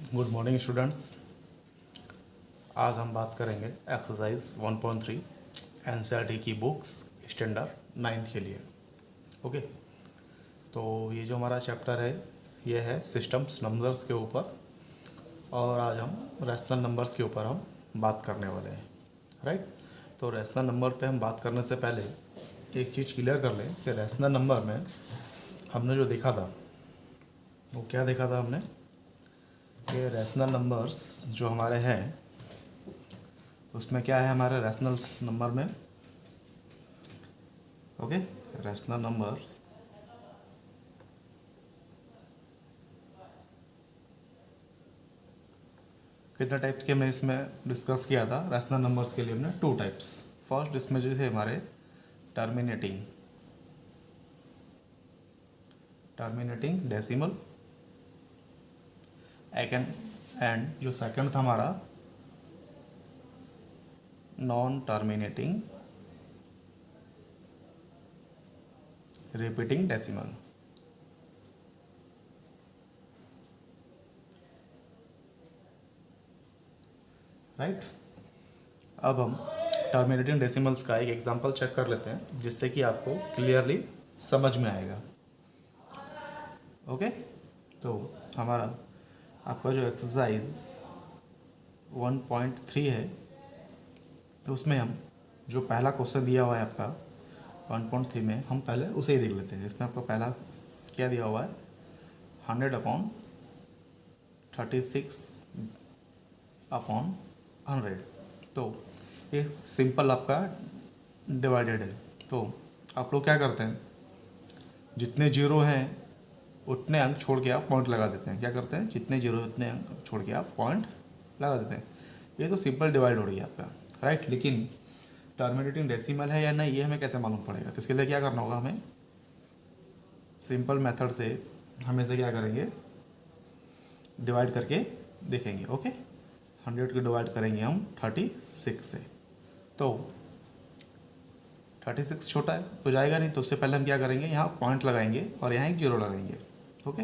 Good morning students. आज हम बात करेंगे एक्सरसाइज 1.3 एनसीईआरटी की बुक्स स्टैंडर्ड 9th के लिए। ओके, तो ये जो हमारा चैप्टर है ये है सिस्टम्स नंबर्स के ऊपर, और आज हम रैशनल नंबर्स के ऊपर हम बात करने वाले हैं। राइट, तो रैशनल नंबर पे हम बात करने से पहले एक चीज़ क्लियर कर लें कि रैशनल नंबर में हमने जो देखा था वो क्या देखा था हमने, कि रैशनल नंबर्स जो हमारे हैं उसमें क्या है हमारे रैशनल नंबर में। ओके, रैशनल नंबर कितने टाइप्स के हमने इसमें डिस्कस किया था। रैशनल नंबर्स के लिए हमने 2 टाइप्स। फर्स्ट इसमें जो थे हमारे टर्मिनेटिंग डेसिमल एंड जो सेकंड था हमारा non terminating repeating decimal. Right, अब हम टर्मिनेटिंग डेसिमल्स का एक एग्जांपल चेक कर लेते हैं जिससे कि आपको क्लियरली समझ में आएगा। ओके, तो हमारा आपका जो एक्सरसाइज 1.3 है तो उसमें हम जो पहला क्वेश्चन दिया हुआ है आपका 1.3 में, हम पहले उसे ही देख लेते हैं। इसमें आपका पहला क्या दिया हुआ है 100/36/100। तो ये सिंपल आपका डिवाइडेड है। तो आप लोग क्या करते हैं, जितने जीरो हैं उतने अंक छोड़ के आप पॉइंट लगा देते हैं। क्या करते हैं, जितने जीरो उतने अंक छोड़ के आप पॉइंट लगा देते हैं। ये तो सिंपल डिवाइड हो रही है आपका। राइट, लेकिन टर्मिनेटिंग डेसिमल है या नहीं ये हमें कैसे मालूम पड़ेगा? तो इसके लिए क्या करना होगा, हमें सिंपल मेथड से हम इसे क्या करेंगे, डिवाइड करके देखेंगे। ओके, 100 को डिवाइड करेंगे हम 36 से, तो 36 छोटा है तो जाएगा नहीं, तो उससे पहले हम क्या करेंगे, यहाँ पॉइंट लगाएंगे और यहाँ एक जीरो लगाएंगे। ओके,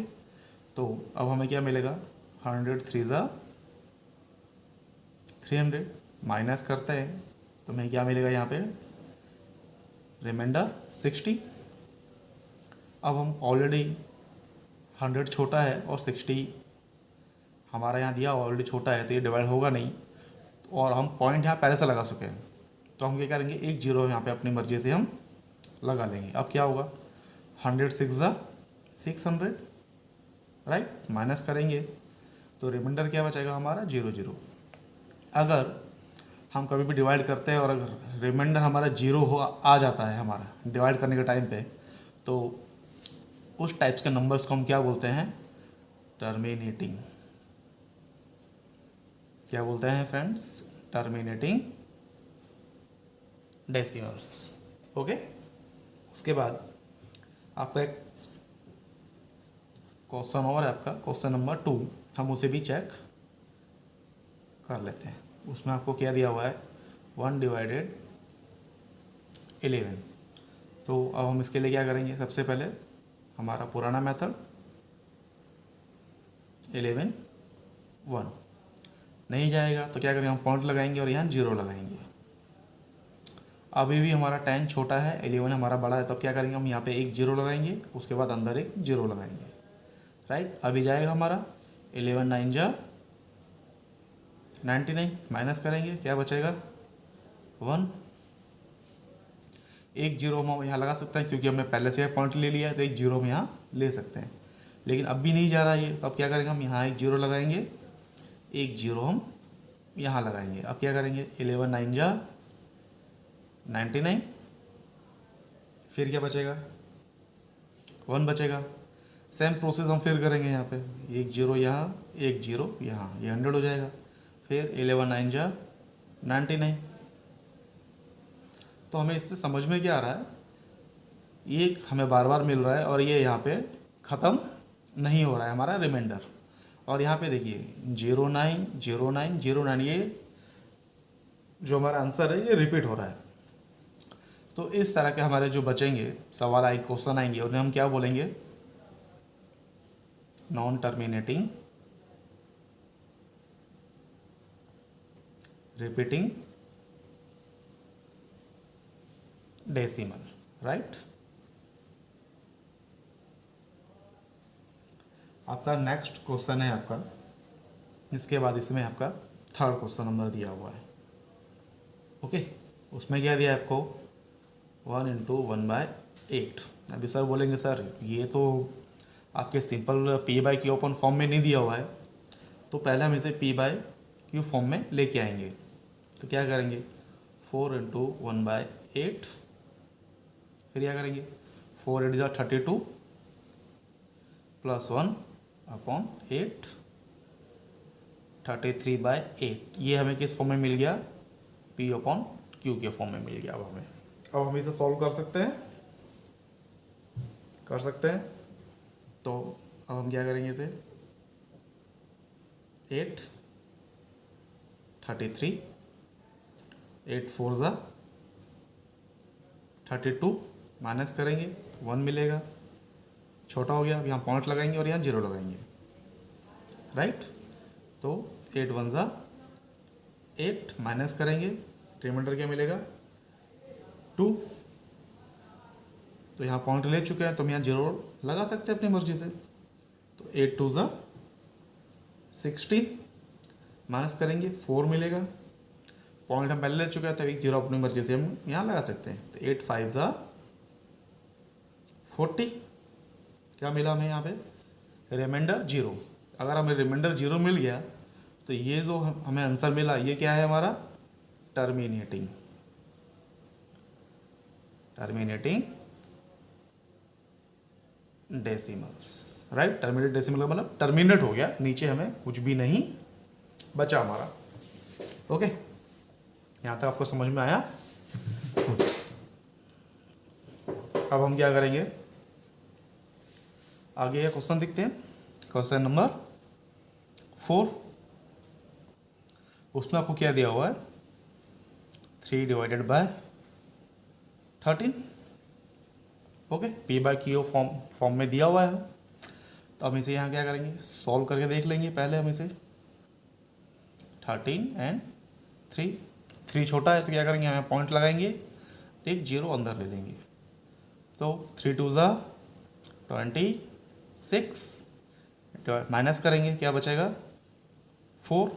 तो अब हमें क्या मिलेगा, 100×3 = 300 माइनस करते हैं तो हमें क्या मिलेगा यहाँ पे, रिमाइंडर 60। अब हम ऑलरेडी 100 छोटा है और 60 हमारा यहाँ दिया ऑलरेडी छोटा है, तो ये डिवाइड होगा नहीं, और हम पॉइंट यहाँ पहले से लगा चुके हैं। तो हम क्या करेंगे, एक जीरो यहाँ पे अपनी मर्जी से हम लगा लेंगे। अब क्या होगा, 100×6 = 600। राइट, माइनस करेंगे तो रिमाइंडर क्या बचेगा हमारा, 0 अगर हम कभी भी डिवाइड करते हैं और अगर रिमाइंडर हमारा 0 हो आ जाता है हमारा डिवाइड करने के टाइम पे, तो उस टाइप्स के नंबर्स को हम क्या बोलते हैं, टर्मिनेटिंग। क्या बोलते हैं फ्रेंड्स, टर्मिनेटिंग डेसिमल्स। ओके, उसके बाद आपका एक क्वेश्चन और है, आपका क्वेश्चन नंबर 2, हम उसे भी चेक कर लेते हैं। उसमें आपको क्या दिया हुआ है, 1/11। तो अब हम इसके लिए क्या करेंगे, सबसे पहले हमारा पुराना मेथड 11 1 नहीं जाएगा तो क्या करेंगे, हम पॉइंट लगाएंगे और यहाँ 0 लगाएंगे। अभी भी हमारा 10 छोटा है, 11 हमारा बड़ा है, तब क्या करेंगे, हम यहाँ पे एक 0 लगाएंगे, उसके बाद अंदर एक 0 लगाएंगे। राइट, अभी जाएगा हमारा 11×9 = 99 माइनस करेंगे, क्या बचेगा 1। एक 0 हम यहाँ लगा सकते हैं क्योंकि हमने पहले से पॉइंट ले लिया है, तो एक 0 हम यहाँ ले सकते हैं, लेकिन अब भी नहीं जा रहा ये, तो अब क्या करेंगे, हम यहाँ एक 0 लगाएंगे, एक 0 हम यहाँ लगाएंगे। अब क्या करेंगे, 11×9 = 99, फिर क्या बचेगा 1 बचेगा। सेम प्रोसेस हम फिर करेंगे, यहाँ पे एक 0 यहाँ, एक 0 यहाँ, ये 100 हो जाएगा। फिर 11×9 = 99। तो हमें इससे समझ में क्या आ रहा है, ये हमें बार बार मिल रहा है और ये यहाँ पे ख़त्म नहीं हो रहा है हमारा रिमाइंडर। और यहाँ पे देखिए 09 09 09, ये जो हमारा आंसर है ये रिपीट हो रहा है। तो इस तरह के हमारे जो बचेंगे सवाल आए, क्वेश्चन आएंगे, उन्हें हम क्या बोलेंगे, non terminating repeating decimal, right. आपका नेक्स्ट क्वेश्चन है आपका, इसके बाद इसमें आपका थर्ड क्वेश्चन नंबर दिया हुआ है। ओके, उसमें क्या दिया है आपको, 1 इंटू 1/8। अभी सर बोलेंगे सर ये तो आपके simple P by Q upon form में नहीं दिया हुआ है, तो पहले हम इसे पी बाई क्यू फॉर्म में लेके आएंगे। तो क्या करेंगे, 4 इंटू 1/8, फिर क्या करेंगे, 4 8 जा 32 प्लस 1/8, 33/8। ये हमें किस फॉर्म में मिल गया, पी अपॉन क्यू के फॉर्म में मिल गया। अब हम इसे सॉल्व कर सकते हैं, तो अब हम क्या करेंगे इसे, 8 33, 8 4 जा 32, माइनस करेंगे 1 मिलेगा, छोटा हो गया, अब यहाँ पॉइंट लगाएंगे और यहाँ 0 लगाएंगे, राइट। तो 8 1 जा 8, माइनस करेंगे, रिमाइंडर क्या मिलेगा 2। तो यहाँ पॉइंट ले चुके हैं तो हम यहाँ 0 लगा सकते हैं अपनी मर्जी से। तो 8 2 जा 16, माइनस करेंगे 4 मिलेगा, पॉइंट हम पहले ले चुके हैं तो एक 0 अपनी मर्जी से हम यहाँ लगा सकते हैं। तो 8 5 जा 40, क्या मिला हमें यहाँ पे, रिमाइंडर 0। अगर हमें रिमाइंडर 0 मिल गया तो ये जो हमें आंसर मिला ये क्या है हमारा, terminating decimals, right. Terminate decimal का मतलब टर्मिनेट हो गया, नीचे हमें कुछ भी नहीं बचा हमारा। ओके, यहाँ तक आपको समझ में आया। अब हम क्या करेंगे, आगे ये क्वेश्चन देखते हैं, क्वेश्चन नंबर 4। उसमें आपको क्या दिया हुआ है, 3 divided by 13। Okay, P by Q form में दिया हुआ है। तो हम इसे यहाँ क्या करेंगे, सॉल्व करके देख लेंगे। पहले हम इसे 13 एंड 3 छोटा है तो क्या करेंगे, हमें पॉइंट लगाएंगे, एक 0 अंदर ले लेंगे। तो 3 2 जा 26, माइनस करेंगे, क्या बचेगा 4।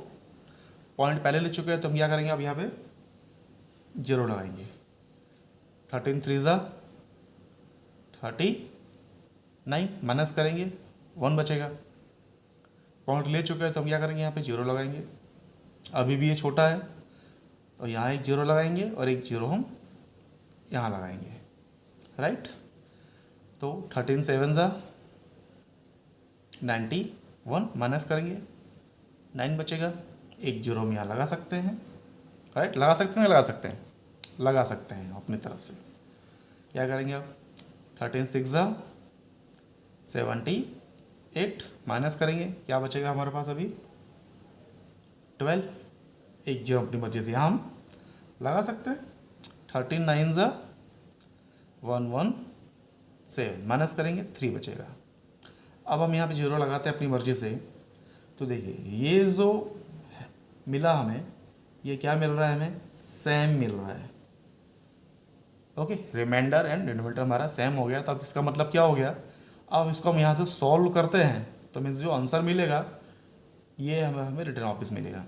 पॉइंट पहले ले चुके हैं तो हम क्या करेंगे, अब यहाँ पे 0 लगाएंगे। 13 3 जा 39, माइनस करेंगे 1 बचेगा। पॉइंट ले चुके हैं तो हम क्या करेंगे, यहाँ पे 0 लगाएंगे। अभी भी ये छोटा है तो यहाँ एक 0 लगाएंगे और एक 0 हम यहाँ लगाएंगे, राइट। तो 13 7 जा 91, माइनस करेंगे 9 बचेगा, एक 0 हम यहाँ लगा सकते हैं, राइट। लगा सकते हैं, लगा सकते हैं अपनी तरफ से। क्या करेंगे अब, 13 6 जा 78, माइनस करेंगे, क्या बचेगा हमारे पास अभी 12, एक 0 अपनी मर्जी से यहाँ हम लगा सकते हैं। 13 9 जा 117, माइनस करेंगे 3 बचेगा। अब हम यहाँ पे 0 लगाते हैं अपनी मर्जी से। तो देखिए ये जो मिला हमें, ये क्या मिल रहा है हमें, सेम मिल रहा है। ओके, रिमाइंडर एंड डिनोमिनेटर हमारा सेम हो गया। तो अब इसका मतलब क्या हो गया, अब इसको हम यहाँ से सॉल्व करते हैं तो मीन्स जो आंसर मिलेगा ये हमें रिटर्न वापस मिलेगा।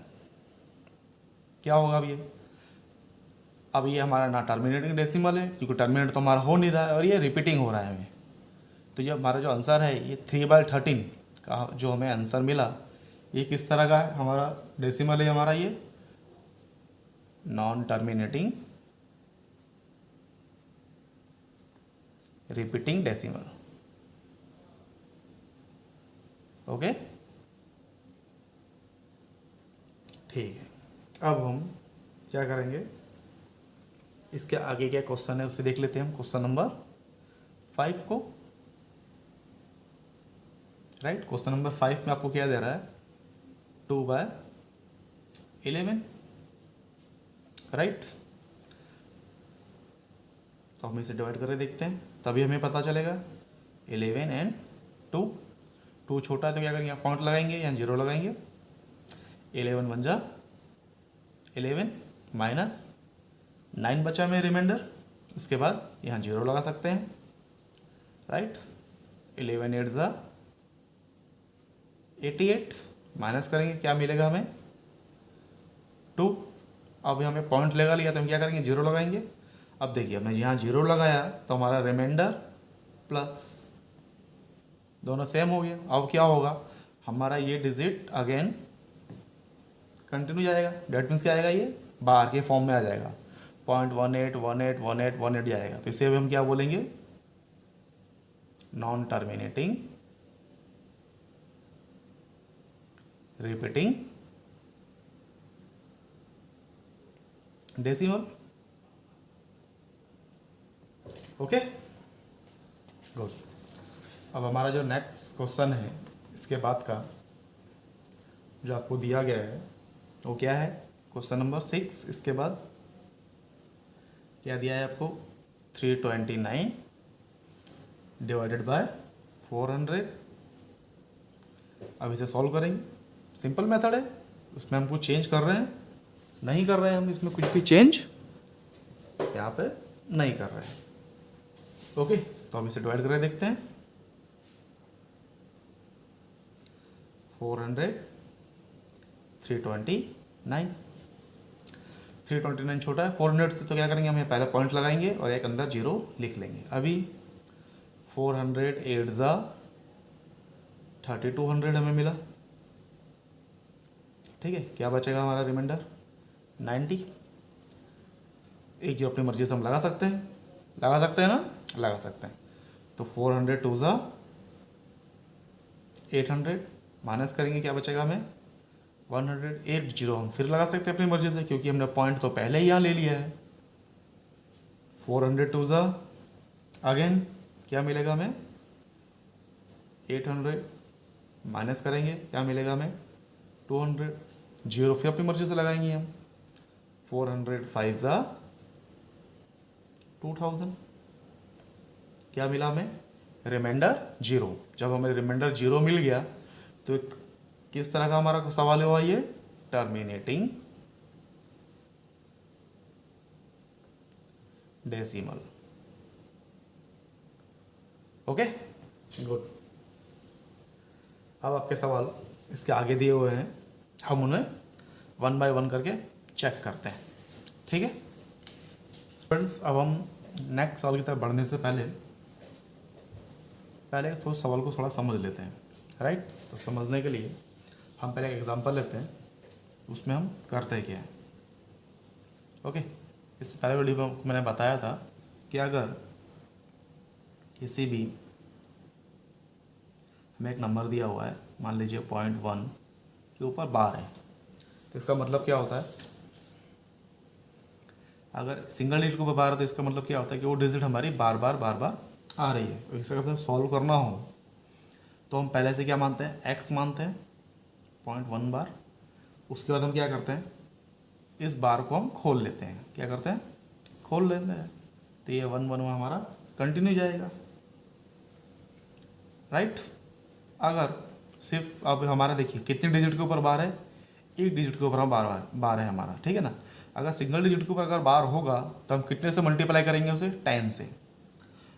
क्या होगा अब ये हमारा ना टर्मिनेटिंग डेसिमल है, क्योंकि टर्मिनेट तो हमारा हो नहीं रहा है, और ये रिपीटिंग हो रहा है हमें। तो ये हमारा जो आंसर है ये 3/13 का जो हमें आंसर मिला, ये किस तरह का है, हमारा डेसिमल है हमारा ये non terminating repeating decimal. Okay, ठीक है। अब हम क्या करेंगे, इसके आगे क्या क्वेश्चन है उसे देख लेते हैं हम, क्वेश्चन नंबर 5 को, राइट। क्वेश्चन नंबर 5 में आपको क्या दे रहा है, 2/11, राइट। तो हम इसे डिवाइड करके देखते हैं, तभी हमें पता चलेगा। 11 एंड 2 छोटा है तो क्या करेंगे, यहाँ पॉइंट लगाएंगे, यहाँ 0 लगाएंगे। 11 1 जा 11 माइनस 9 बचा में रिमाइंडर, उसके बाद यहाँ 0 लगा सकते हैं, राइट। 11 8 ज़ा 88, माइनस करेंगे क्या मिलेगा हमें 2। अब हमें पॉइंट लगा लिया तो हम क्या करेंगे 0 लगाएंगे। अब देखिए हमने यहाँ 0 लगाया तो हमारा रिमाइंडर प्लस दोनों सेम हो गया। अब क्या होगा हमारा ये डिजिट अगेन कंटिन्यू जाएगा, डेट मीन्स क्या आएगा ये बार के फॉर्म में आ जाएगा, 0.18181818 जाएगा। तो इसे हम क्या बोलेंगे non terminating repeating decimal. Okay good. अब हमारा जो नेक्स्ट क्वेश्चन है इसके बाद का जो आपको दिया गया है वो क्या है, क्वेश्चन नंबर 6। इसके बाद क्या दिया है आपको 329 डिवाइडेड बाय 400। अब इसे सॉल्व करेंगे, सिंपल मेथड है, उसमें हम कुछ चेंज कर रहे हैं नहीं कर रहे हैं, हम इसमें कुछ भी चेंज यहाँ पे नहीं कर रहे हैं। ओके तो हम इसे डिवाइड करके देखते हैं। 400 329 छोटा है 400 से, तो क्या करेंगे हम पहले पॉइंट लगाएंगे और एक अंदर 0 लिख लेंगे। अभी 400 8 ज़ा 3200 हमें मिला, ठीक है। क्या बचेगा हमारा रिमाइंडर 90। एक जो अपनी मर्जी से हम लगा सकते हैं ना, लगा सकते हैं। तो 400 2 ज़ा 800 माइनस करेंगे क्या बचेगा हमें 180। हम फिर लगा सकते हैं अपनी मर्जी से क्योंकि हमने पॉइंट तो पहले ही यहाँ ले लिया है। 400 2 ज़ा अगेन क्या मिलेगा हमें 800 माइनस करेंगे क्या मिलेगा हमें 200, 0 फिर अपनी मर्जी से लगाएंगे हम। 400 5 ज़ा 2000 क्या मिला हमें रिमाइंडर 0। जब हमें रिमाइंडर 0 मिल गया तो किस तरह का हमारा सवाल हुआ ये टर्मिनेटिंग डेसिमल। Okay good. अब आपके सवाल इसके आगे दिए हुए हैं, हम उन्हें 1 बाय 1 करके चेक करते हैं, ठीक है फ्रेंड्स। अब हम नेक्स्ट सवाल की तरफ बढ़ने से पहले तो सवाल को थोड़ा समझ लेते हैं, राइट। तो समझने के लिए हम पहले एक एग्जांपल लेते हैं, उसमें हम करते हैं क्या है। ओके इससे पहले वीडियो में मैंने बताया था कि अगर किसी भी हमें एक नंबर दिया हुआ है, मान लीजिए 0.1 के ऊपर बार है, तो इसका मतलब क्या होता है, अगर सिंगल डिजिट के ऊपर बार है तो इसका मतलब क्या होता है कि वो डिजिट हमारी बार बार आ रही है। तो इसका अगर सॉल्व करना हो तो हम पहले से क्या मानते हैं x मानते हैं 0.1 बार। उसके बाद हम क्या करते हैं इस बार को हम खोल लेते हैं, क्या करते हैं खोल लेते हैं, तो ये 1 1 हमारा कंटिन्यू जाएगा, राइट। अगर सिर्फ अब हमारा देखिए कितने डिजिट के ऊपर बार है, एक डिजिट के ऊपर हम बार है हमारा, ठीक है ना। अगर सिंगल डिजिट के ऊपर अगर बार होगा तो हम कितने से मल्टीप्लाई करेंगे उसे 10 से।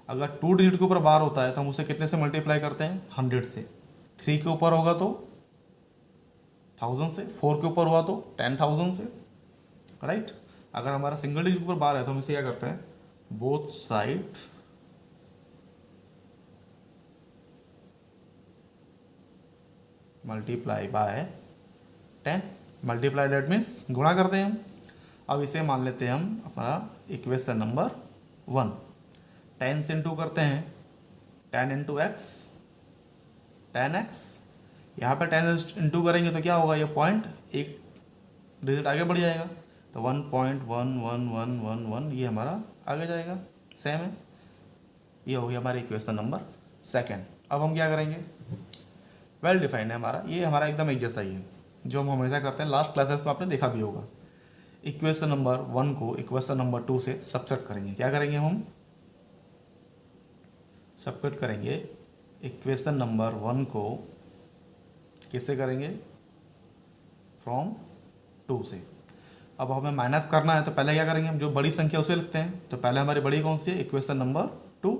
अगर 2 डिजिट के ऊपर बार होता है तो हम उसे कितने से मल्टीप्लाई करते हैं 100 से। 3 के ऊपर होगा तो 1000 से, 4 के ऊपर हुआ तो 10,000 से, राइट। अगर हमारा सिंगल डिजिट के ऊपर बार है तो हम इसे क्या करते हैं both side multiply by 10, multiply that means गुणा करते हैं हम। अब इसे मान लेते हैं हम अपना इक्वेशन नंबर 1। 10 से इंटू करते हैं 10 इंटू एक्स 10x, यहाँ पर 10 इंटू करेंगे तो क्या होगा ये पॉइंट एक डिजिट आगे बढ़ जाएगा, तो 1.1111 ये हमारा आगे जाएगा, सेम है। ये हो गया हमारी इक्वेशन नंबर 2। अब हम क्या करेंगे वेल डिफाइंड है हमारा, ये हमारा एकदम एक जैसा ही है जो हम हमेशा करते हैं, लास्ट क्लासेस में आपने देखा भी होगा। इक्वेशन नंबर 1 को इक्वेशन नंबर 2 से सब्ट्रैक्ट करेंगे, क्या करेंगे हम सब्ट्रैक्ट करेंगे इक्वेशन नंबर 1 को किससे करेंगे फ्रॉम 2 से। अब हमें माइनस करना है तो पहले क्या करेंगे हम, जो बड़ी संख्या उसे लिखते हैं। तो पहले हमारी बड़ी कौन सी है, equation number 2,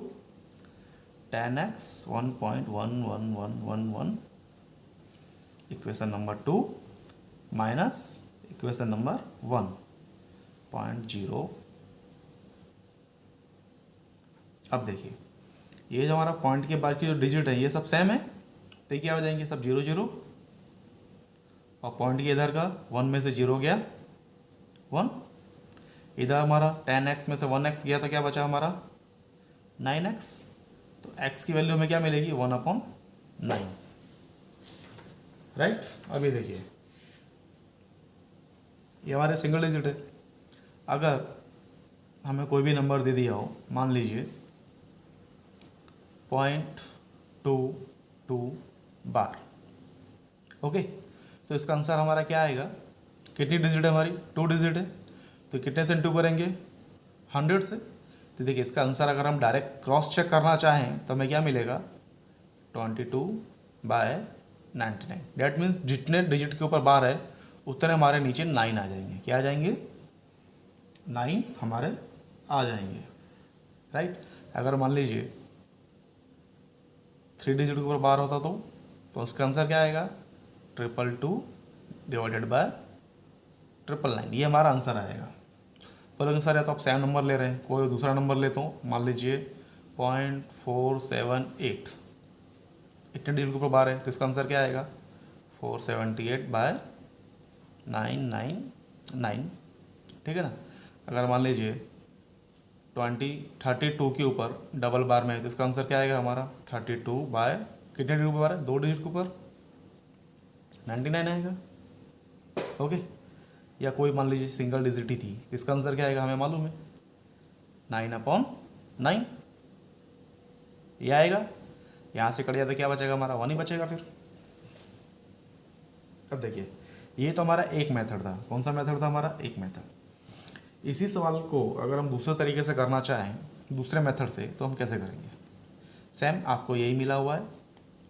10x 1.1111, equation number 2 minus equation number 1.0। अब देखिए ये जो हमारा पॉइंट के बाद की जो डिजिट है ये सब सेम है, तो क्या हो जाएंगे सब 0 0, और पॉइंट के इधर का 1 में से 0 गया 1, इधर हमारा 10x में से 1x गया तो क्या बचा हमारा 9x। तो x की वैल्यू में क्या मिलेगी 1/9, राइट। अभी देखिए ये हमारे सिंगल डिजिट है। अगर हमें कोई भी नंबर दे दिया हो, मान लीजिए 0.22 बार, ओके, तो इसका आंसर हमारा क्या आएगा, कितनी डिजिट है हमारी 2 डिजिट है, तो कितने से इंटू करेंगे 100 से। तो देखिए इसका आंसर अगर हम डायरेक्ट क्रॉस चेक करना चाहें तो हमें क्या मिलेगा 22/99। डैट मीन्स जितने डिजिट के ऊपर बार है उतने हमारे नीचे 9 आ जाएंगे। क्या आ जाएंगे 9 हमारे आ जाएंगे, राइट। अगर मान लीजिए 3 डिजिट के ऊपर बार होता तो उसका आंसर क्या आएगा 222 डिवाइडेड बाय 999, ये हमारा आंसर आएगा। बोलेंगे सर या तो आप सेम नंबर ले रहे हैं, कोई दूसरा नंबर लेता हूँ, मान लीजिए 0.478, इतने डिजिट के ऊपर बार है तो इसका आंसर क्या आएगा 478/999, ठीक है ना। अगर मान लीजिए 32 के ऊपर डबल बार में है तो इसका आंसर क्या आएगा हमारा 32 बाय कितने डिजिट के ऊपर है 2 डिजिट के ऊपर 99 आएगा, ओके। या कोई मान लीजिए सिंगल डिजिट ही थी, इसका आंसर क्या आएगा हमें मालूम है 9/9, ये आएगा। यहाँ से कट जाए तो क्या बचेगा हमारा 1 ही बचेगा फिर। अब देखिए ये तो हमारा एक मेथड था, कौन सा मेथड था हमारा एक मेथड। इसी सवाल को अगर हम दूसरे तरीके से करना चाहें दूसरे मेथड से तो हम कैसे करेंगे, सेम आपको यही मिला हुआ है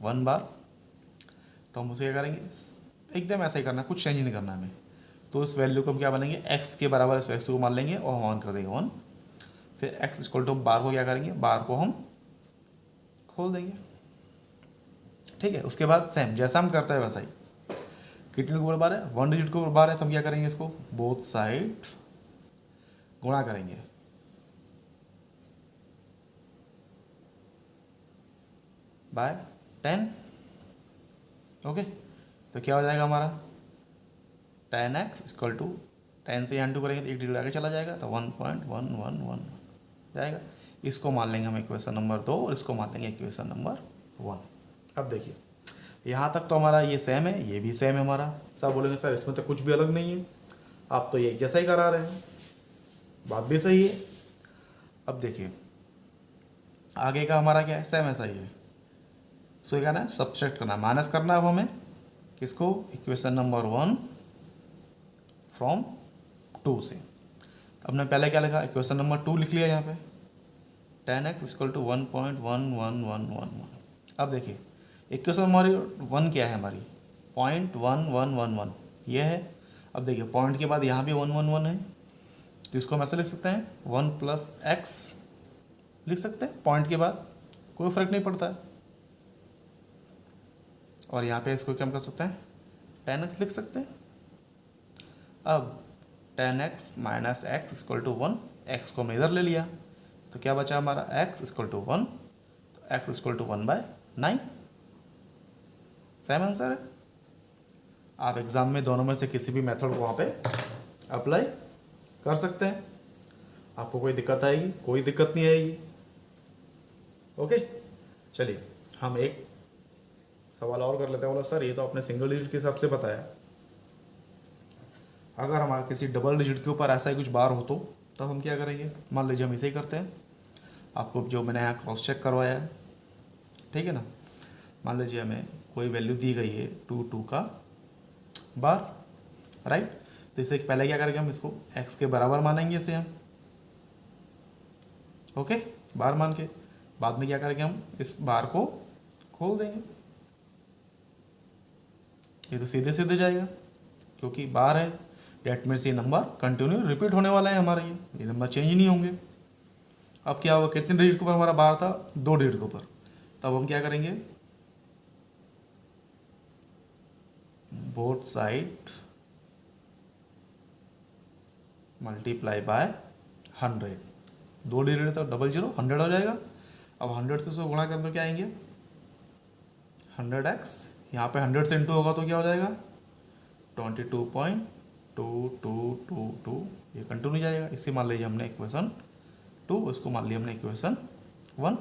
1 बार, तो हम उसे क्या करेंगे एकदम ऐसा ही करना, कुछ चेंज नहीं करना हमें। तो इस वैल्यू को हम क्या बनेंगे x के बराबर इस x को मान लेंगे और हम ऑन कर देंगे 1, फिर x इक्वल टू बार को क्या करेंगे, बार को हम खोल देंगे, ठीक है। उसके बाद सेम जैसा हम करते हैं वैसा ही, कितने के ऊपर बार है 1 डिजिट के ऊपर बार है तो हम क्या करेंगे इसको बोथ साइड गुणा करेंगे, बाय 10, ओके। तो क्या हो जाएगा हमारा 10x इक्वल टू 10 से यहाँ 2 करेंगे तो 1 डिजिट आगे चला जाएगा तो 1.111 जाएगा। इसको मान लेंगे हम इक्वेशन नंबर 2 और इसको मान लेंगे इक्वेशन नंबर 1। अब देखिए यहाँ तक तो हमारा ये सेम है, ये भी सेम है हमारा। सब बोलेंगे सर इसमें तो कुछ भी अलग नहीं है, आप तो ये जैसा ही करा रहे हैं, बात भी सही है। अब देखिए आगे का हमारा क्या है सेम ऐसा ही है, सो क्या करना है सब्ट्रैक्ट करना है, माइनस करना है अब हमें किसको इक्वेशन नंबर 1 फ्रॉम 2 से। तो हमने पहले क्या लिखा इक्वेशन नंबर 2 लिख लिया यहाँ पे 10x इक्वल टू 1.11111। अब देखिए इक्वेशन हमारी 1 क्या है हमारी 0.1111 ये है। अब देखिए पॉइंट के बाद यहाँ भी 111 है तो इसको हम ऐसे लिख सकते हैं 1 + x लिख सकते हैं, पॉइंट के बाद कोई फर्क नहीं पड़ता है। और यहाँ पे इसको क्या हम कर सकते हैं 10x लिख सकते हैं। अब 10x - x equal to 1, x को हमने इधर ले लिया तो क्या बचा हमारा x इक्वल टू 1, तो x equal to 1/9, same answer है। आप एग्ज़ाम में दोनों में से किसी भी मेथड को वहाँ पे अप्लाई कर सकते हैं, आपको कोई दिक्कत आएगी कोई दिक्कत नहीं आएगी, ओके। चलिए हम एक सवाल और कर लेते हैं। बोला सर ये तो आपने सिंगल डिजिट के हिसाब से बताया, अगर हमारे किसी डबल डिजिट के ऊपर ऐसा ही कुछ बार हो तो तब हम क्या करेंगे। मान लीजिए हम इसे ही करते हैं, आपको जो मैंने यहाँ क्रॉस चेक करवाया है, ठीक है ना। मान लीजिए हमें कोई वैल्यू दी गई है 2 का बार, राइट। तो इसे पहले क्या करेंगे हम इसको x के बराबर मानेंगे इसे हम, ओके, बार मान के बाद में क्या करेंगे हम इस बार को खोल देंगे। ये तो सीधे सीधे जाएगा क्योंकि बार है डेट मीन्स ये नंबर कंटिन्यू रिपीट होने वाला है हमारा, ये नंबर चेंज नहीं होंगे। अब क्या होगा, कितने डिजिट के ऊपर हमारा बार था, 2 डिजिट के ऊपर। तब हम क्या करेंगे, both side multiply by 100। 2 digit तो 00 100 हो जाएगा। अब 100 से उसको गुणा करने तो क्या आएंगे, 100x, यहाँ पे 100 से इंटू होगा तो क्या हो जाएगा 22.2222, ये कंटिन्यू जाएगा। इसे मान लीजिए हमने इक्वेशन 2, इसको मान लिया हमने इक्वेशन 1।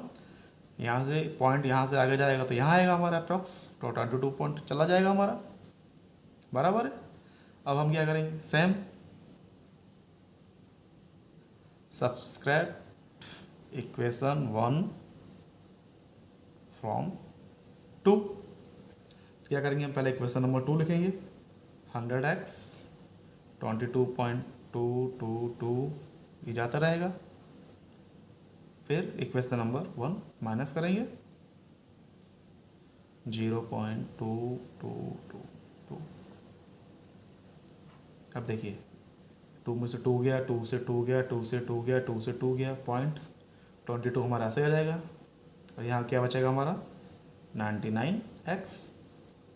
यहाँ से पॉइंट यहाँ से आगे जाएगा तो यहाँ आएगा हमारा अप्रॉक्स, तो 22 पॉइंट चला जाएगा हमारा, बराबर है। अब हम क्या करेंगे, सेम सब्सट्रैक्ट इक्वेशन 1 फ्रॉम 2। क्या करेंगे हम, पहले इक्वेशन नंबर 2 लिखेंगे, 100x 22.222 ये जाता रहेगा। फिर इक्वेशन नंबर 1 माइनस करेंगे 0.2222। अब देखिए 2 में से 2 गया, 2 से 2 गया, 2 से 2 गया, 2 से 2 गया, 0.22 हमारा ऐसे आ जाएगा। और यहाँ क्या बचेगा हमारा 99x,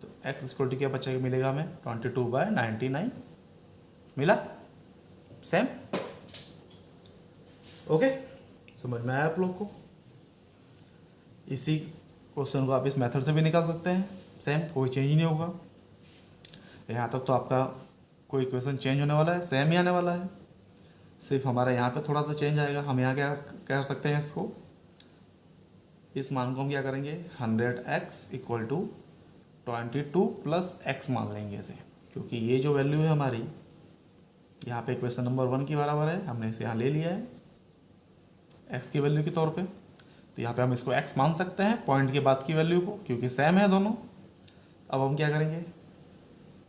तो x इक्वल टू क्या बचेगा, मिलेगा हमें 22/99 मिला। सेम, ओके, समझ में आया आप लोग को। इसी क्वेश्चन को आप इस मेथड से भी निकाल सकते हैं, सेम, कोई चेंज नहीं होगा। यहाँ तक तो आपका कोई इक्वेशन चेंज होने वाला है, सेम ही आने वाला है, सिर्फ हमारा यहाँ पे थोड़ा सा चेंज आएगा। हम यहाँ क्या कर सकते हैं, इसको, इस मान को हम क्या करेंगे, 100x equal to 22 plus x मान लेंगे इसे, क्योंकि ये जो वैल्यू है हमारी यहाँ पे इक्वेशन नंबर 1 के बराबर है, हमने इसे यहाँ ले लिया है x की वैल्यू के तौर पे। तो यहाँ पे हम इसको x मान सकते हैं पॉइंट के बाद की वैल्यू को, क्योंकि सेम है दोनों। अब हम क्या करेंगे,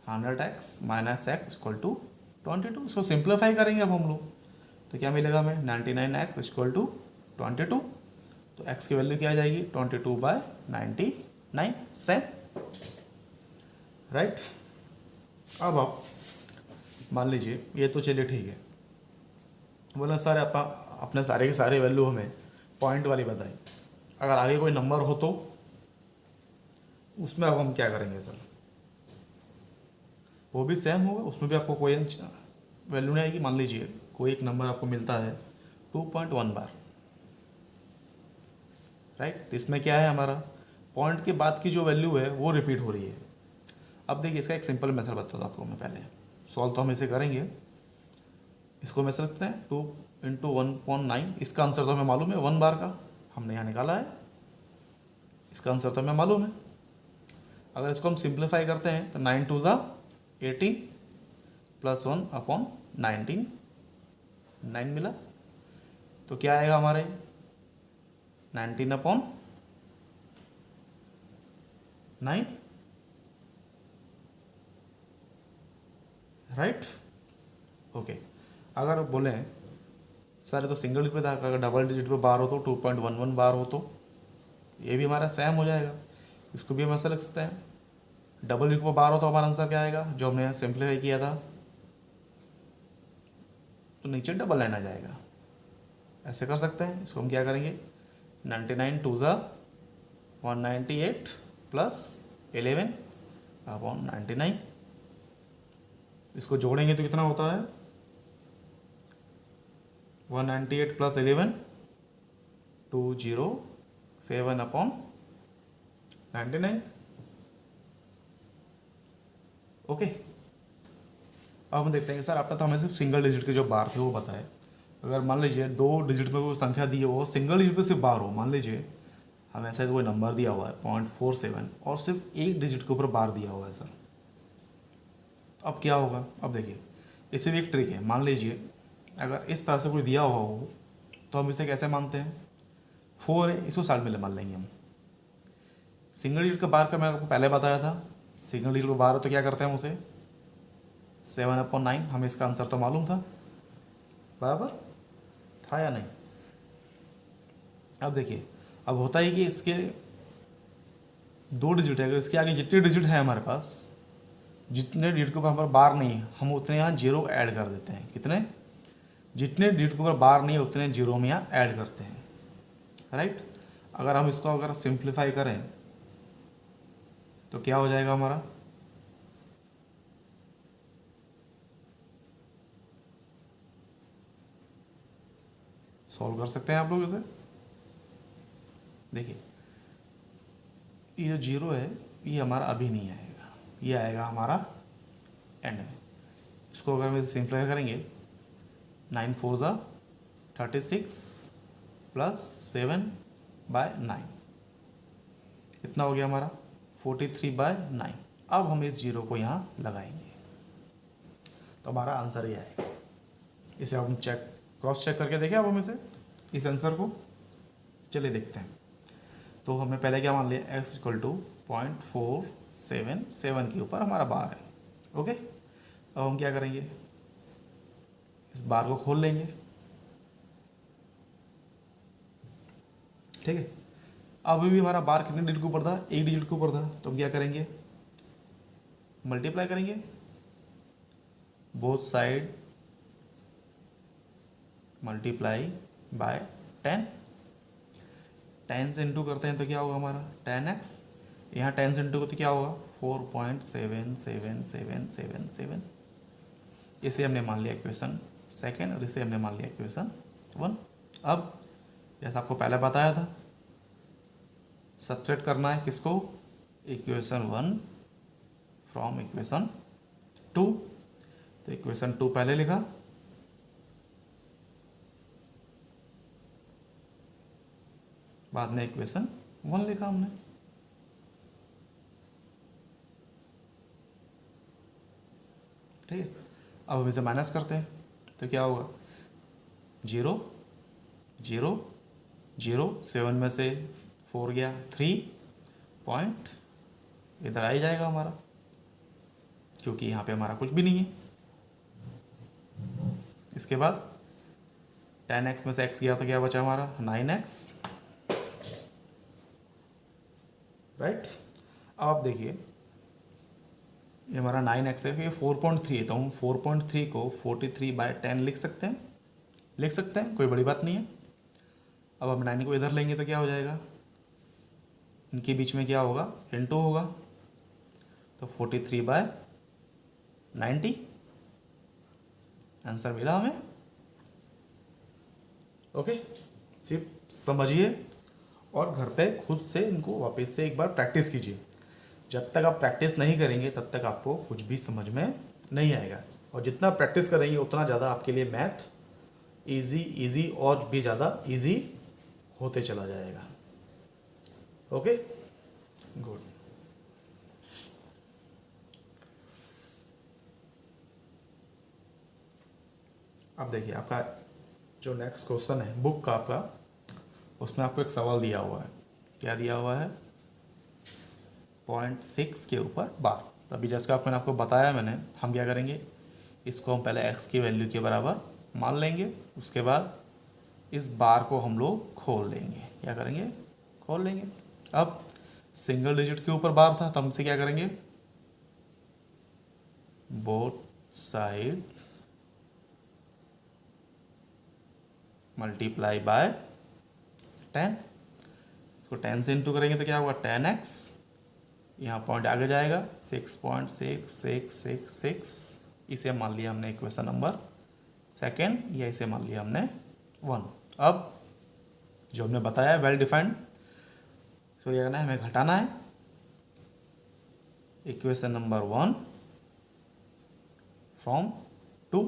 100x minus x equal to 22, इसको सिंप्लीफाई करेंगे अब हम लोग, तो क्या मिलेगा हमें 99x इक्वल टू 22। तो x की वैल्यू क्या आ जाएगी 22/99, सेम, राइट। अब आप मान लीजिए ये तो चलिए ठीक है, बोला सर अपने सारे के सारे वैल्यू हमें पॉइंट वाली बताई, अगर आगे कोई नंबर हो तो उसमें अब हम क्या करेंगे सर, वो भी सेम होगा, उसमें भी आपको कोई वैल्यू नहीं आएगी। मान लीजिए कोई एक नंबर आपको मिलता है 2.1 बार, राइट, तो इसमें क्या है, हमारा पॉइंट के बाद की जो वैल्यू है वो रिपीट हो रही है। अब देखिए इसका एक सिंपल मेथड बताता हूँ आपको मैं, पहले सॉल्व तो हम इसे करेंगे, इसको मैं रखते हैं 2 × 1.9, इसका आंसर तो हमें मालूम है 1 बार का, हमने यहाँ निकाला है, इसका आंसर तो हमें मालूम है। अगर इसको हम सिंप्लीफाई करते हैं तो 9 2 18 प्लस 1/19, 9 मिला, तो क्या आएगा हमारे 19/9, राइट, ओके। अगर बोलें सर तो सिंगल डिजिट पे था, अगर डबल डिजिट पे बार हो तो 2.11 बार हो तो ये भी हमारा सेम हो जाएगा, इसको भी हम ऐसा लिख सकते हैं। डबल डिजिट पे बार हो तो हमारा आंसर क्या आएगा, जो हमने सिंप्लीफाई किया था, तो नीचे डबल लाइन आ जाएगा, ऐसे कर सकते हैं। इसको हम क्या करेंगे, 99 2 198 प्लस 11/99, इसको जोड़ेंगे तो कितना होता है 198 प्लस 11 207/99, ओके। अब हम देखते हैं सर आपने तो हमें सिर्फ सिंगल डिजिट के जो बार थे वो बताए, अगर मान लीजिए 2 डिजिट में कोई संख्या दी हो, सिंगल डिजिट पे सिर्फ बार हो, मान लीजिए हमें ऐसा कोई नंबर दिया हुआ है 0.47 और सिर्फ एक डिजिट के ऊपर बार दिया हुआ है सर, अब क्या होगा। अब देखिए इसमें भी एक ट्रिक है, मान लीजिए अगर इस तरह से कोई दिया हुआ हो तो हम इसे कैसे मानते हैं, 4 है, इसको साइड में मान लेंगे हम। सिंगल डिजिट का बार का मैंने आपको पहले बताया था, सिंगल डिजिट का बार हो तो क्या करते हैं हम उसे 7/9, हमें इसका आंसर तो मालूम था, बराबर था या नहीं। अब देखिए अब होता है कि इसके 2 डिजिट है, अगर इसके आगे जितने डिजिट है हमारे पास जितने डिजिट के ऊपर हमारे बार नहीं है हम उतने यहाँ जीरो ऐड कर देते हैं। कितने? जितने डिजिट के ऊपर बार नहीं है उतने जीरो में यहाँ ऐड करते हैं, राइट। अगर हम इसको अगर सिंप्लीफाई करें तो क्या हो जाएगा हमारा? सॉल्व कर सकते हैं आप लोग इसे। देखिए ये जो जीरो है ये हमारा अभी नहीं आएगा, ये आएगा हमारा एंड में। इसको अगर हम सिंप्लीफाई करेंगे 9 4 ज़ा 36 प्लस 7/9 कितना हो गया हमारा? 43/9। अब हम इस जीरो को यहाँ लगाएंगे तो हमारा आंसर ये आएगा। इसे हम क्रॉस चेक करके देखें अब हम इस आंसर को। चलिए देखते हैं। तो हमने पहले क्या मान लिया? x = 0.477 के ऊपर हमारा बार है, ओके। अब हम क्या करेंगे? इस बार को खोल लेंगे, ठीक है। अभी भी हमारा बार कितने डिजिट के ऊपर था? एक डिजिट के ऊपर था। तो हम क्या करेंगे? मल्टीप्लाई करेंगे बोथ साइड, मल्टीप्लाई बाय 10। 10 से इंटू करते हैं तो क्या होगा हमारा? 10x। यहाँ 10 से इंटू करते क्या होगा? 4.77777। इसे हमने मान लिया इक्वेशन सेकेंड और इसे हमने मान लिया इक्वेशन 1। अब जैसा आपको पहले बताया था सब्ट्रैक्ट करना है किसको? Equation 1 from equation 2। तो इक्वेशन 2 पहले लिखा, बाद में इक्वेशन 1 लिखा हमने। ठीक है। अब हम इसे माइनस करते हैं तो क्या होगा? 0 0 0, 7 में से 4 गया 3 पॉइंट, इधर आ ही जाएगा हमारा क्योंकि यहाँ पे हमारा कुछ भी नहीं है। इसके बाद 10x में से x गया तो क्या बचा हमारा? 9x, right. अब आप देखिए ये हमारा 9x है, ये 4.3 है। तो हम 4.3 को 43/10 लिख सकते हैं, कोई बड़ी बात नहीं है। अब हम 9 को इधर लेंगे तो क्या हो जाएगा? इनके बीच में क्या होगा? इनटू होगा। तो 43/90 आंसर मिला हमें, ओके। सिर्फ समझिए और घर पे खुद से इनको वापस से एक बार प्रैक्टिस कीजिए। जब तक आप प्रैक्टिस नहीं करेंगे तब तक आपको कुछ भी समझ में नहीं आएगा। और जितना प्रैक्टिस करेंगे उतना ज़्यादा आपके लिए मैथ इजी और भी ज़्यादा इजी होते चला जाएगा, ओके। गुड। अब देखिए आपका जो नेक्स्ट क्वेश्चन है बुक का आपका, उसमें आपको एक सवाल दिया हुआ है। क्या दिया हुआ है? 0.6 के ऊपर बार। तभी जैसे मैंने आपको बताया हम क्या करेंगे? इसको हम पहले x की वैल्यू के बराबर मान लेंगे, उसके बाद इस बार को हम लोग खोल लेंगे। क्या करेंगे? खोल लेंगे। अब सिंगल डिजिट के ऊपर बार था तो हमसे क्या करेंगे? Both side multiply by 10। इसको 10 से इंटू करेंगे तो क्या होगा? 10x। यहाँ पॉइंट आगे जाएगा 6.6666। इसे मान लिया हमने इक्वेशन नंबर सेकेंड, या इसे मान लिया हमने 1। अब जो हमने बताया वेल डिफाइंड, तो ये करना है हमें घटाना है इक्वेशन नंबर 1 फ्रॉम 2।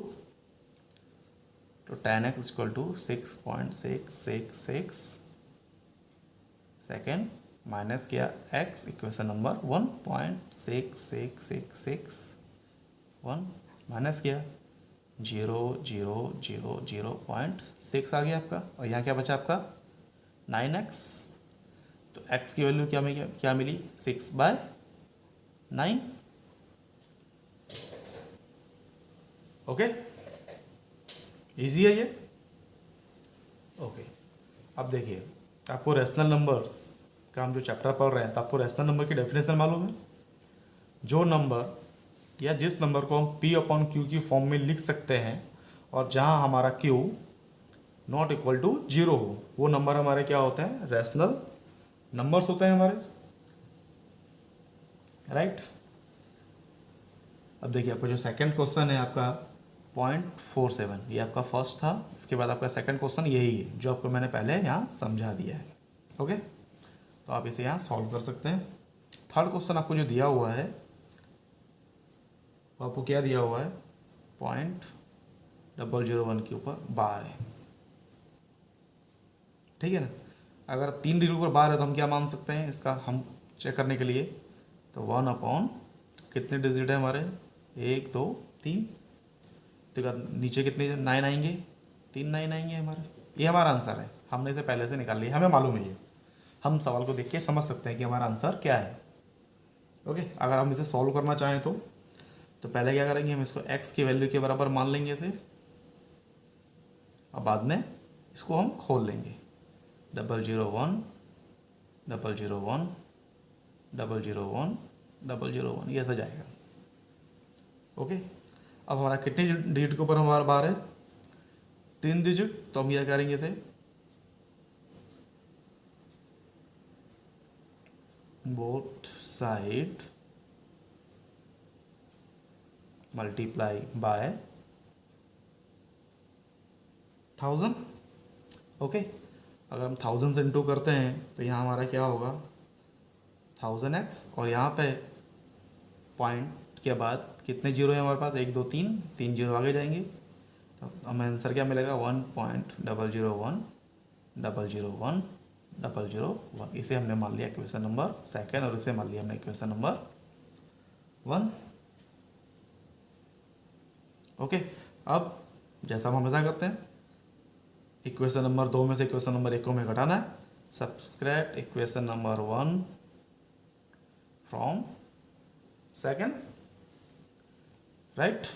तो 10x = 6.666 सेकेंड माइनस किया x, इक्वेशन नंबर 1.6666 माइनस किया 0.6 आ गया आपका। और यहाँ क्या बचा आपका? 9x। तो x की वैल्यू क्या मिली? 6/9, ओके। इजी है ये, ओके। अब देखिए आपको रैशनल नंबर्स का हम जो चैप्टर पढ़ रहे हैं तो आपको रैशनल नंबर की डेफिनेशन मालूम है? जो नंबर या जिस नंबर को हम P अपॉन Q की फॉर्म में लिख सकते हैं और जहां हमारा Q नॉट इक्वल टू 0 हो, वो नंबर हमारे क्या होते हैं, रैशनल नंबर्स होते हैं हमारे, राइट। अब देखिए आपका जो सेकंड क्वेश्चन है आपका 0.47, ये आपका फर्स्ट था। इसके बाद आपका सेकंड क्वेश्चन यही है जो आपको मैंने पहले यहाँ समझा दिया है। ओके, तो आप इसे यहाँ सॉल्व कर सकते हैं। थर्ड क्वेश्चन आपको जो दिया हुआ है वो आपको क्या दिया हुआ है, 0.001 के ऊपर बार है, ठीक है ना। अगर 3 डिजिट ऊपर बार है तो हम क्या मान सकते हैं इसका, हम चेक करने के लिए, तो 1 अपॉन कितने डिजिट है हमारे, 1 2 3, तो नीचे कितने 9 आएंगे, 3 9 आएंगे हमारे। ये हमारा आंसर है, हमने इसे पहले से निकाल लिया, हमें मालूम है ये, हम सवाल को देख के समझ सकते हैं कि हमारा आंसर क्या है। ओके, अगर हम इसे सॉल्व करना चाहें तो पहले क्या करेंगे, हम इसको x की वैल्यू के बराबर मान लेंगे इसे, और बाद में इसको हम खोल लेंगे, 001 001 001 001, ये ऐसा जाएगा। ओके, अब हमारा कितने डिजिट के ऊपर हमारा बार है, 3 डिजिट, तो हम क्या करेंगे इसे both side multiply by 1000। Okay, अगर हम 1000 से इंटू करते हैं तो यहाँ हमारा क्या होगा 1000x, और यहाँ पे पॉइंट के बाद कितने जीरो है हमारे पास, 1 2 3, 3 जीरो आगे जाएंगे, तो हमें आंसर क्या मिलेगा 1.001 001 001। इसे हमने मान लिया इक्वेशन नंबर सेकेंड, और इसे मान लिया हमने इक्वेशन नंबर 1। ओके, अब जैसा हम हमेशा करते हैं, इक्वेशन नंबर 2 में से इक्वेशन नंबर 1 को हमें घटाना है, subtract equation number 1 from second, right.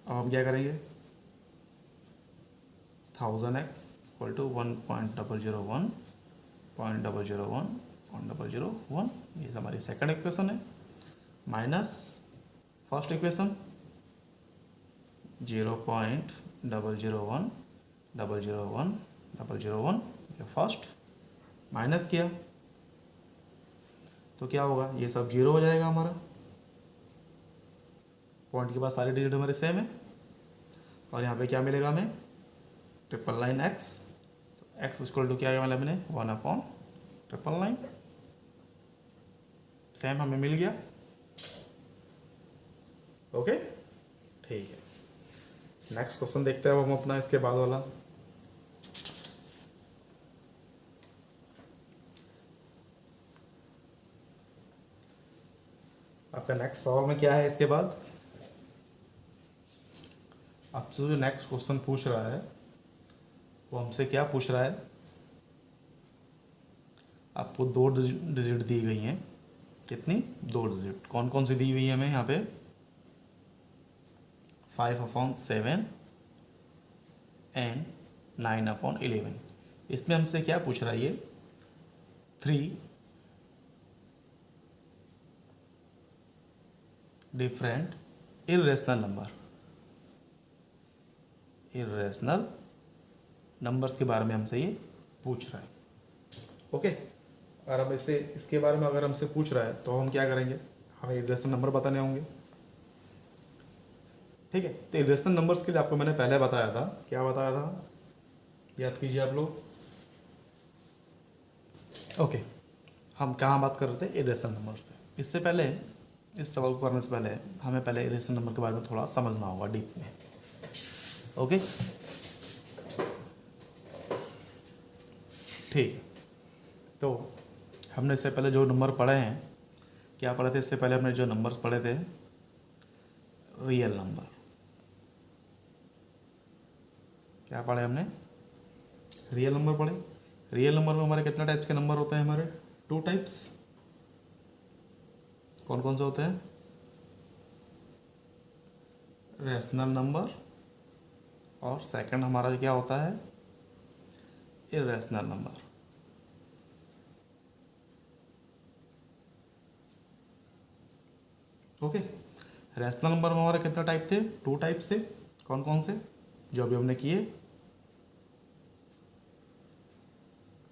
अब हम क्या करेंगे, 1000x इक्वल टू 1.001 0.001 ये हमारी सेकंड इक्वेशन है, माइनस फर्स्ट इक्वेशन 0.001 001 ये फर्स्ट, माइनस किया तो क्या होगा, ये सब जीरो हो जाएगा हमारा, पॉइंट के बाद सारे डिजिट हमारे सेम है, और यहाँ पे क्या मिलेगा हमें 999x, तो x इक्वल टू क्या मिला मैंने 1/999, सेम हमें मिल गया। ओके, ठीक है, नेक्स्ट क्वेश्चन देखते हैं हम अपना इसके बाद वाला। आपका नेक्स्ट सवाल में क्या है इसके बाद, आपसे जो नेक्स्ट क्वेश्चन पूछ रहा है वो हमसे क्या पूछ रहा है, आपको 2 डिजिट दी गई हैं, कितनी 2 डिजिट, कौन कौन सी दी हुई है हमें यहाँ पे, 5/7 एंड 9/11। इसमें हमसे क्या पूछ रहा है ये 3 डिफरेंट इर्रेशनल नंबर्स के बारे में हमसे ये पूछ रहा है। ओके, और अब इसके बारे में अगर हमसे पूछ रहा है तो हम क्या करेंगे, हमें इर्रेशनल नंबर बताने होंगे, ठीक है। तो इर्रेशनल नंबर्स के लिए आपको मैंने पहले बताया था, क्या बताया था, याद कीजिए आप लोग। ओके, हम कहाँ बात कर रहे थे, इर्रेशनल नंबर्स पे। इससे पहले, इस सवाल को करने से पहले हमें पहले इर्रेशनल नंबर के बारे में थोड़ा समझना होगा डीप में। ओके, ठीक है, तो हमने इससे पहले जो नंबर पढ़े हैं, क्या पढ़े थे इससे पहले, हमने जो नंबर्स पढ़े थे रियल नंबर, क्या पढ़े हमने, रियल नंबर पढ़े। रियल नंबर में हमारे कितने टाइप्स के नंबर होते हैं, हमारे 2 टाइप्स, कौन कौन से होते हैं, रैशनल नंबर, और सेकंड हमारा क्या होता है, irrational number. Okay, rational number में हमारे कितने टाइप थे? 2 टाइप्स थे। कौन कौन से? जो अभी हमने किए,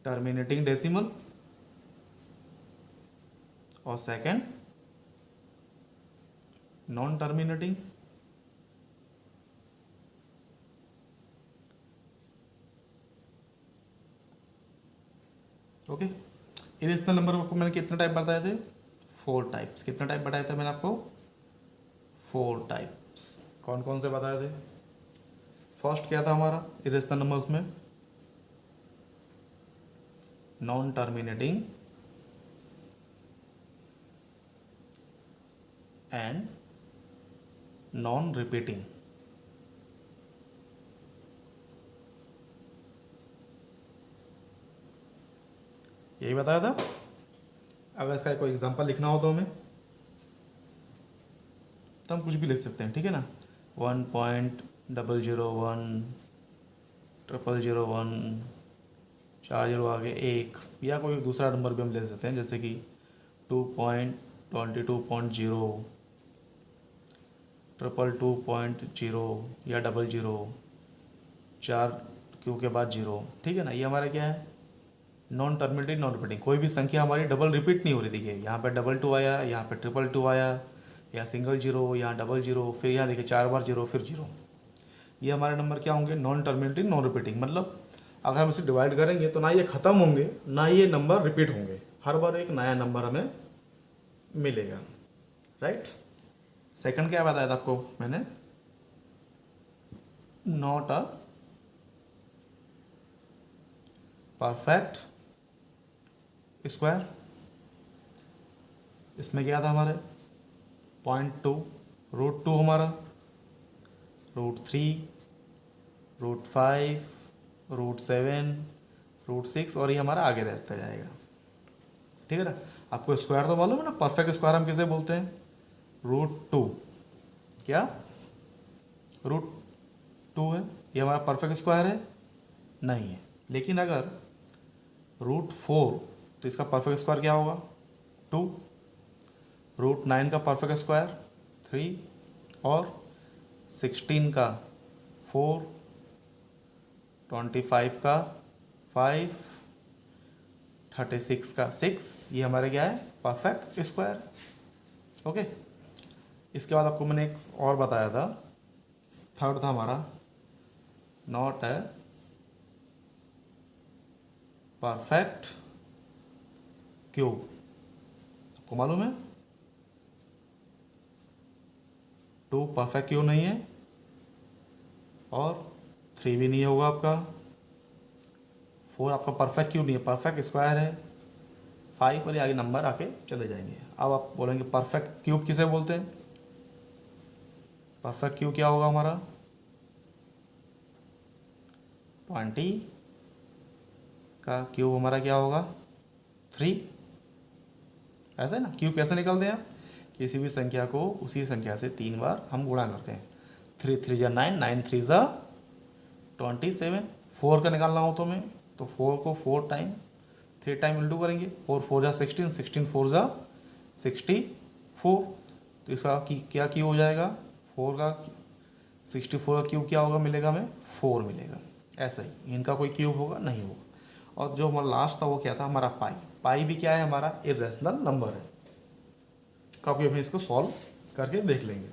टर्मिनेटिंग डेसिमल और second non terminating. Okay, irrational number को मैंने कितने टाइप बताए थे? 4 टाइप्स। कितने टाइप बताए थे मैंने आपको? 4 टाइप्स। कौन कौन से बताए थे? फर्स्ट क्या था हमारा इरेशनल नंबर्स में? Non terminating and non repeating. यही बताया था। अगर इसका कोई एग्जांपल लिखना हो तो हमें, तो हम कुछ भी लिख सकते हैं, ठीक है ना। 1.001, 0001, 4 जीरो आगे 1, या कोई दूसरा नंबर भी हम ले सकते हैं, जैसे कि 2.22.0, 222.0 या 00, 4 क्यू के बाद 0, ठीक है ना। ये हमारा क्या है? Non terminating non repeating. कोई भी संख्या हमारी डबल रिपीट नहीं हो रही। देखिए यहाँ पे 22 आया, यहाँ पे 222 आया, या सिंगल 0, यहाँ 00, फिर यहाँ देखिए 4 बार 0, फिर 0। ये हमारे नंबर क्या होंगे? Non terminating non repeating. मतलब अगर हम इसे डिवाइड करेंगे तो ना ये ख़त्म होंगे, ना ये नंबर रिपीट होंगे। हर बार एक नया नंबर हमें मिलेगा, राइट। सेकंड क्या बताया था आपको मैंने? Not a perfect square. इसमें क्या था हमारे? 0.2, √2 हमारा, √3, √5, √7, √6, और ये हमारा आगे रहता जाएगा, ठीक है ना। आपको स्क्वायर तो मालूम है ना, परफेक्ट स्क्वायर हम किसे बोलते हैं? √2। क्या √2 है? ये हमारा परफेक्ट स्क्वायर है? नहीं है। लेकिन अगर √4, तो इसका परफेक्ट स्क्वायर क्या होगा? 2। √9 का परफेक्ट स्क्वायर 3, और 16 का 4, 25 का 5, 36 का 6। ये हमारे क्या है? Perfect square. ओके, इसके बाद आपको मैंने एक और बताया था, थर्ड था हमारा नॉट है परफेक्ट क्यूब। आपको मालूम है 2 परफेक्ट क्यूब नहीं है, और 3 भी नहीं होगा आपका, 4 आपका परफेक्ट क्यूब नहीं है, परफेक्ट स्क्वायर है। 5 और आगे नंबर आके चले जाएंगे। अब आप बोलेंगे परफेक्ट क्यूब किसे बोलते हैं? परफेक्ट क्यूब क्या होगा हमारा? 20 का क्यूब हमारा क्या होगा? 3। ऐसा है ना। क्यूब कैसे निकलते हैं आप? किसी भी संख्या को उसी संख्या से 3 बार हम गुणा करते हैं। 3 3 जा 9, 9 3 जा 27। 4 का निकालना हो तो हमें, तो 4 को 4 टाइम 3 टाइम इंटू करेंगे। 4 4 जा 16, 16 4 जा 64। तो इसका क्या क्यूब हो जाएगा? 4 का 64 का क्यूब क्या होगा? मिलेगा हमें 4 मिलेगा। ऐसा ही इनका कोई क्यूब होगा? नहीं होगा। और जो हमारा लास्ट था वो क्या था? हमारा पाई। पाई भी क्या है? हमारा इरेशनल नंबर है। कभी हमें इसको सॉल्व करके देख लेंगे।